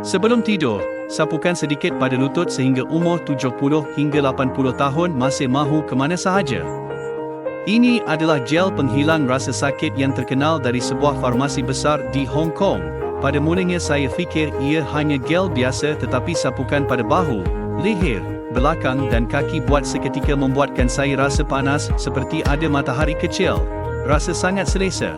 Sebelum tidur, sapukan sedikit pada lutut sehingga umur 70 hingga 80 tahun masih mahu ke mana sahaja. Ini adalah gel penghilang rasa sakit yang terkenal dari sebuah farmasi besar di Hong Kong. Pada mulanya saya fikir ia hanya gel biasa, tetapi sapukan pada bahu, leher, belakang dan kaki buat seketika membuatkan saya rasa panas seperti ada matahari kecil. Rasa sangat selesa.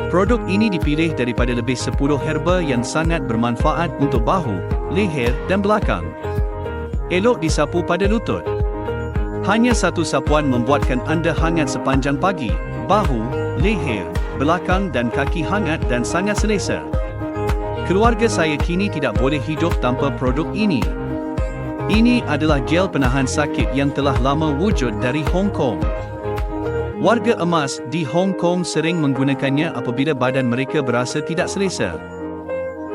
Produk ini dipilih daripada lebih 10 herba yang sangat bermanfaat untuk bahu, leher dan belakang. Elok disapu pada lutut. Hanya satu sapuan membuatkan anda hangat sepanjang pagi. Bahu, leher, belakang dan kaki hangat dan sangat selesa. Keluarga saya kini tidak boleh hidup tanpa produk ini. Ini adalah gel penahan sakit yang telah lama wujud dari Hong Kong. Warga emas di Hong Kong sering menggunakannya apabila badan mereka berasa tidak selesa.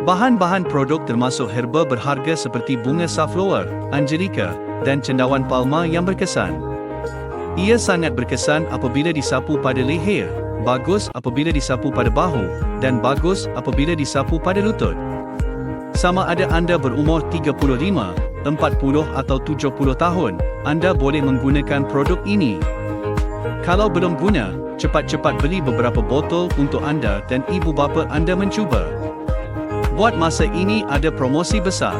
Bahan-bahan produk termasuk herba berharga seperti bunga safflower, angelika, dan cendawan palma yang berkesan. Ia sangat berkesan apabila disapu pada leher, bagus apabila disapu pada bahu, dan bagus apabila disapu pada lutut. Sama ada anda berumur 35, 40 atau 70 tahun, anda boleh menggunakan produk ini. Kalau belum guna, cepat-cepat beli beberapa botol untuk anda dan ibu bapa anda mencuba. Buat masa ini ada promosi besar.